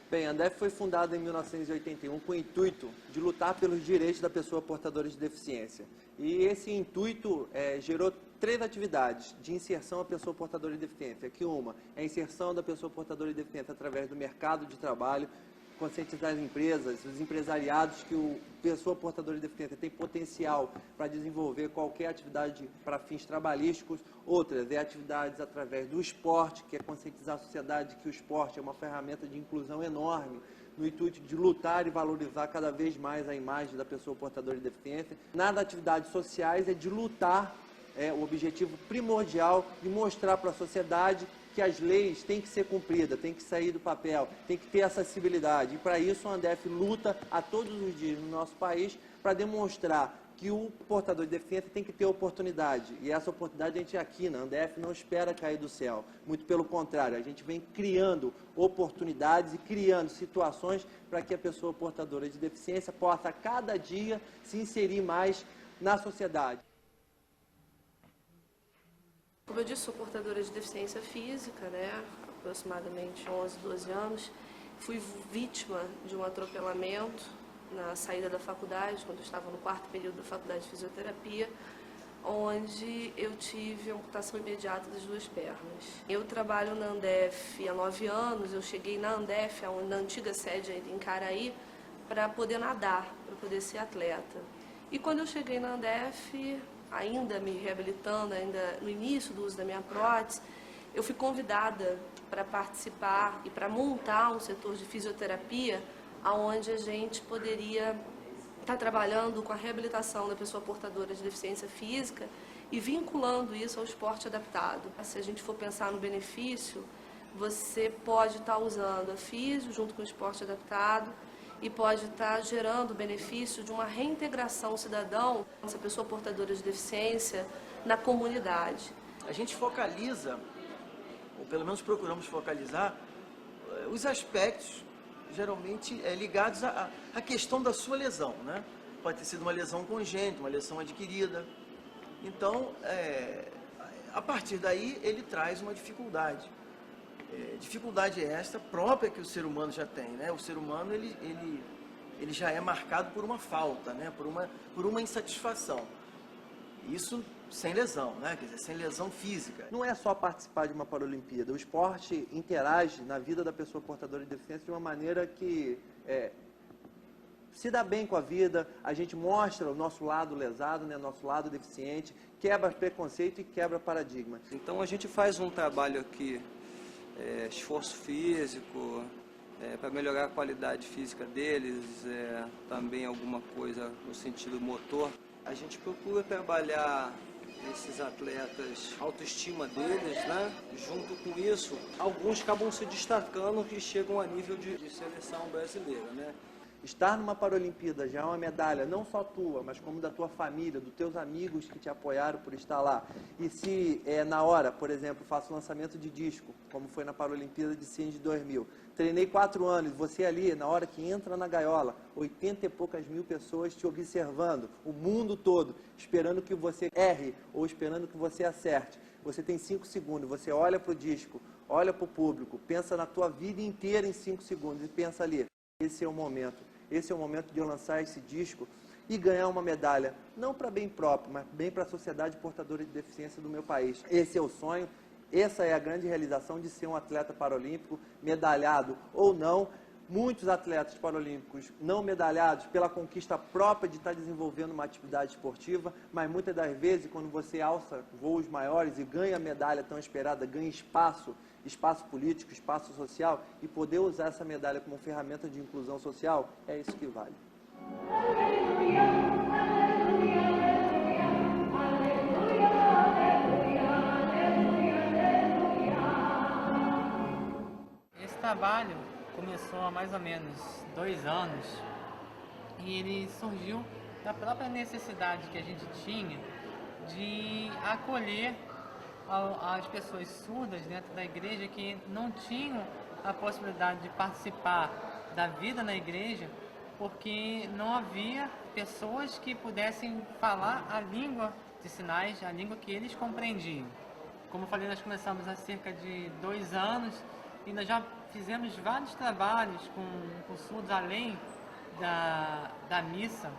Bem, a Andef foi fundada em 1981 com o intuito de lutar pelos direitos da pessoa portadora de deficiência. E esse intuito gerou 3 atividades de inserção à pessoa portadora de deficiência. Que uma é a inserção da pessoa portadora de deficiência através do mercado de trabalho, conscientizar as empresas, os empresariados que o pessoa portadora de deficiência tem potencial para desenvolver qualquer atividade para fins trabalhísticos. Outras atividades através do esporte, que é conscientizar a sociedade que o esporte é uma ferramenta de inclusão enorme, no intuito de lutar e valorizar cada vez mais a imagem da pessoa portadora de deficiência. Nas atividades sociais é de lutar, o objetivo primordial de mostrar para a sociedade que as leis têm que ser cumpridas, têm que sair do papel, tem que ter acessibilidade. E para isso a Andef luta a todos os dias no nosso país para demonstrar que o portador de deficiência tem que ter oportunidade. E essa oportunidade a gente aqui na Andef não espera cair do céu. Muito pelo contrário, a gente vem criando oportunidades e criando situações para que a pessoa portadora de deficiência possa a cada dia se inserir mais na sociedade. Como eu disse, sou portadora de deficiência física, aproximadamente 11, 12 anos. Fui vítima de um atropelamento na saída da faculdade, quando eu estava no 4º período da faculdade de fisioterapia, onde eu tive amputação imediata das 2 pernas. Eu trabalho na Andef há 9 anos, eu cheguei na Andef, na antiga sede em Caraí, para poder nadar, para poder ser atleta. E quando eu cheguei na Andef, ainda me reabilitando, ainda no início do uso da minha prótese, eu fui convidada para participar e para montar um setor de fisioterapia onde a gente poderia estar trabalhando com a reabilitação da pessoa portadora de deficiência física e vinculando isso ao esporte adaptado. Se a gente for pensar no benefício, você pode estar usando a físio junto com o esporte adaptado e pode estar gerando o benefício de uma reintegração cidadão, essa pessoa portadora de deficiência, na comunidade. A gente focaliza, ou pelo menos procuramos focalizar, os aspectos geralmente ligados à questão da sua lesão, né? Pode ter sido uma lesão congênita, uma lesão adquirida. Então, a partir daí, ele traz uma dificuldade. Dificuldade esta própria que o ser humano já tem, né? O ser humano ele já é marcado por uma falta, né? Por uma insatisfação. Isso sem lesão, né? Quer dizer, sem lesão física. Não é só participar de uma Paralimpíada. O esporte interage na vida da pessoa portadora de deficiência de uma maneira que se dá bem com a vida. A gente mostra o nosso lado lesado, né? Nosso lado deficiente, quebra preconceito e quebra paradigmas. Então a gente faz um trabalho aqui, esforço físico, para melhorar a qualidade física deles, também alguma coisa no sentido motor. A gente procura trabalhar esses atletas, a autoestima deles, né? Junto com isso, alguns acabam se destacando que chegam a nível de seleção brasileira, né? Estar numa Paralimpíada já é uma medalha, não só tua, mas como da tua família, dos teus amigos que te apoiaram por estar lá. E se na hora, por exemplo, faço lançamento de disco, como foi na Paralimpíada de Sydney de 2000, treinei 4 anos, você ali, na hora que entra na gaiola, 80 e poucas mil pessoas te observando, o mundo todo, esperando que você erre ou esperando que você acerte. Você tem 5 segundos, você olha para o disco, olha para o público, pensa na tua vida inteira em 5 segundos e pensa ali, esse é o momento de eu lançar esse disco e ganhar uma medalha, não para bem próprio, mas bem para a sociedade portadora de deficiência do meu país. Esse é o sonho, essa é a grande realização de ser um atleta paralímpico, medalhado ou não. Muitos atletas paralímpicos não medalhados pela conquista própria de estar desenvolvendo uma atividade esportiva, mas muitas das vezes, quando você alça voos maiores e ganha medalha tão esperada, ganha espaço político, espaço social, e poder usar essa medalha como ferramenta de inclusão social, é isso que vale. Esse trabalho começou há mais ou menos 2 anos e ele surgiu da própria necessidade que a gente tinha de acolher as pessoas surdas dentro da igreja que não tinham a possibilidade de participar da vida na igreja porque não havia pessoas que pudessem falar a língua de sinais, a língua que eles compreendiam. Como eu falei, nós começamos há cerca de 2 anos e nós já fizemos vários trabalhos com surdos além da missa.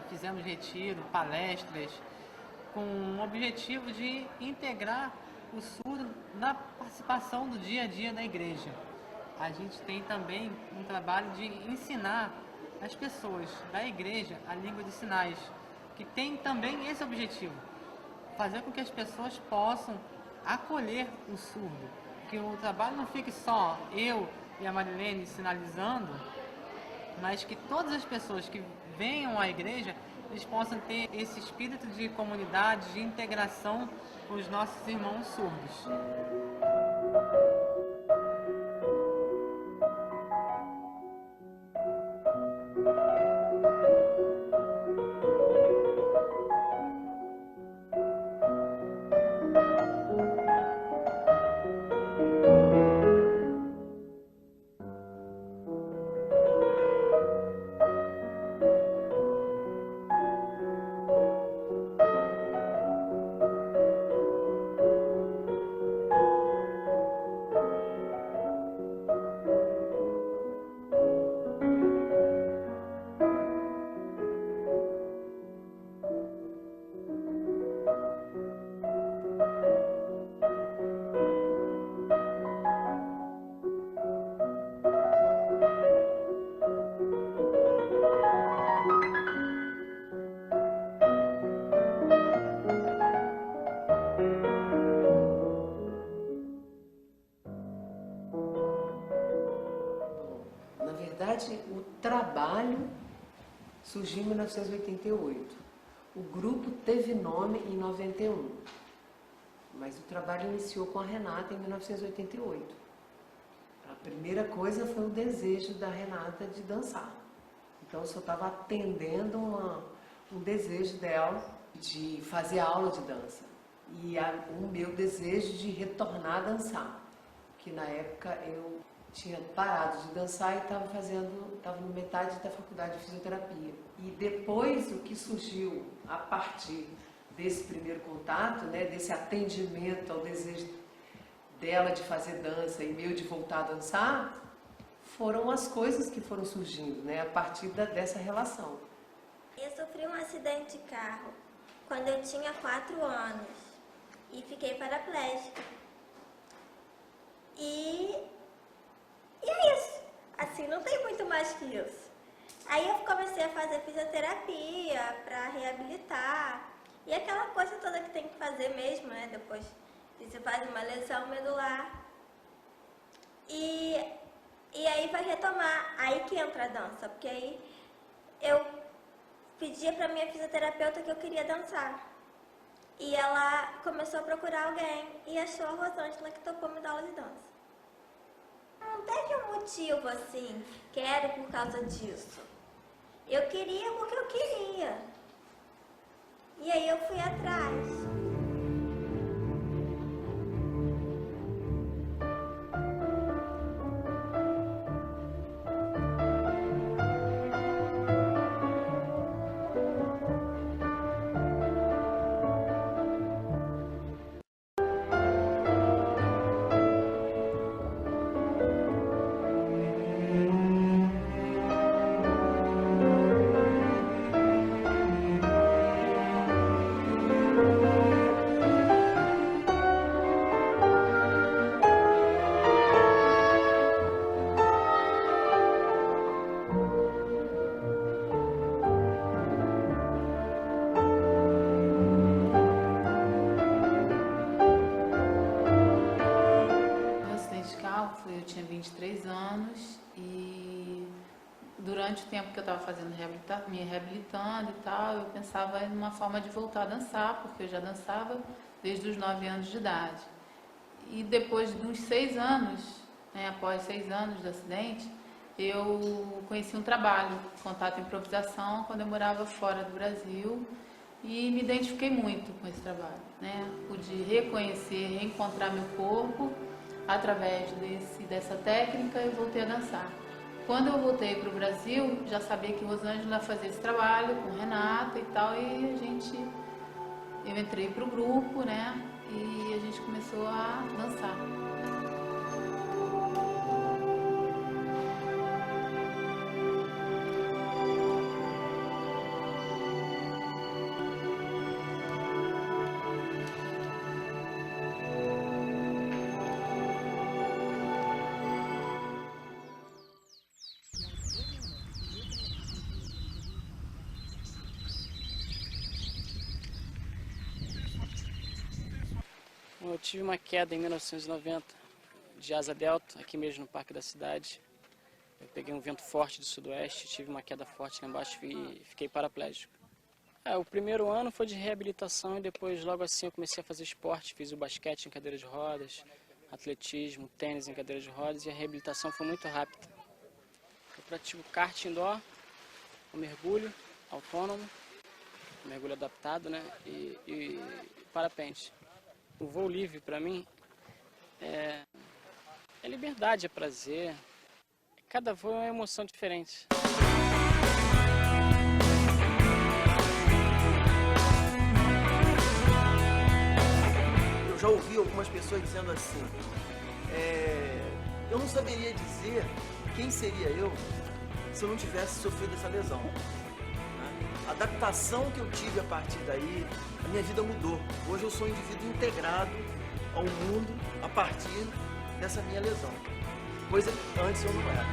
Fizemos retiro, palestras, com o objetivo de integrar o surdo na participação do dia a dia da igreja. A gente tem também um trabalho de ensinar as pessoas da igreja a língua de sinais, que tem também esse objetivo, fazer com que as pessoas possam acolher o surdo, que o trabalho não fique só eu e a Marilene sinalizando, mas que todas as pessoas que venham à igreja, eles possam ter esse espírito de comunidade, de integração com os nossos irmãos surdos. O trabalho surgiu em 1988. O grupo teve nome em 91, mas o trabalho iniciou com a Renata em 1988. A primeira coisa foi o desejo da Renata de dançar. Então eu só estava atendendo um desejo dela de fazer aula de dança. E o meu desejo de retornar a dançar, que na época eu tinha parado de dançar e estava na metade da faculdade de fisioterapia. E depois o que surgiu a partir desse primeiro contato, né, desse atendimento ao desejo dela de fazer dança e meu de voltar a dançar, foram as coisas que foram surgindo, né, a partir dessa relação. Eu sofri um acidente de carro quando eu tinha 4 anos e fiquei paraplégica. E é isso. Assim, não tem muito mais que isso. Aí eu comecei a fazer fisioterapia para reabilitar. E aquela coisa toda que tem que fazer mesmo, né? Depois que você faz uma lesão medular. E aí vai retomar. Aí que entra a dança. Porque aí eu pedia para minha fisioterapeuta que eu queria dançar. E ela começou a procurar alguém e achou a Rosângela, que topou me dar aula de dança. Não teve um motivo assim, quero por causa disso. Eu queria porque eu queria. E aí eu fui atrás. Eu tinha 23 anos e durante o tempo que eu estava fazendo me reabilitando e tal, eu pensava em uma forma de voltar a dançar, porque eu já dançava desde os 9 anos de idade. E depois de uns 6 anos, né, após 6 anos do acidente, eu conheci um trabalho, Contato Improvisação, quando eu morava fora do Brasil, e me identifiquei muito com esse trabalho, né? Pude reconhecer, reencontrar meu corpo através dessa técnica e voltei a dançar. Quando eu voltei para o Brasil, já sabia que Rosângela fazia esse trabalho com Renata e tal, e eu entrei para o grupo, né? E a gente começou a dançar. tive uma queda em 1990 de asa delta, aqui mesmo no Parque da Cidade. Eu peguei um vento forte do sudoeste, tive uma queda forte lá embaixo e fiquei paraplégico. O primeiro ano foi de reabilitação e depois logo assim eu comecei a fazer esporte, fiz o basquete em cadeira de rodas, atletismo, tênis em cadeira de rodas e a reabilitação foi muito rápida. Eu pratico kart indoor, o mergulho autônomo, mergulho adaptado, né, e parapente. O voo livre para mim é liberdade, é prazer. Cada voo é uma emoção diferente. Eu já ouvi algumas pessoas dizendo assim, eu não saberia dizer quem seria eu se eu não tivesse sofrido essa lesão. A adaptação que eu tive a partir daí, a minha vida mudou. Hoje eu sou um indivíduo integrado ao mundo a partir dessa minha lesão. Coisa que antes eu não era.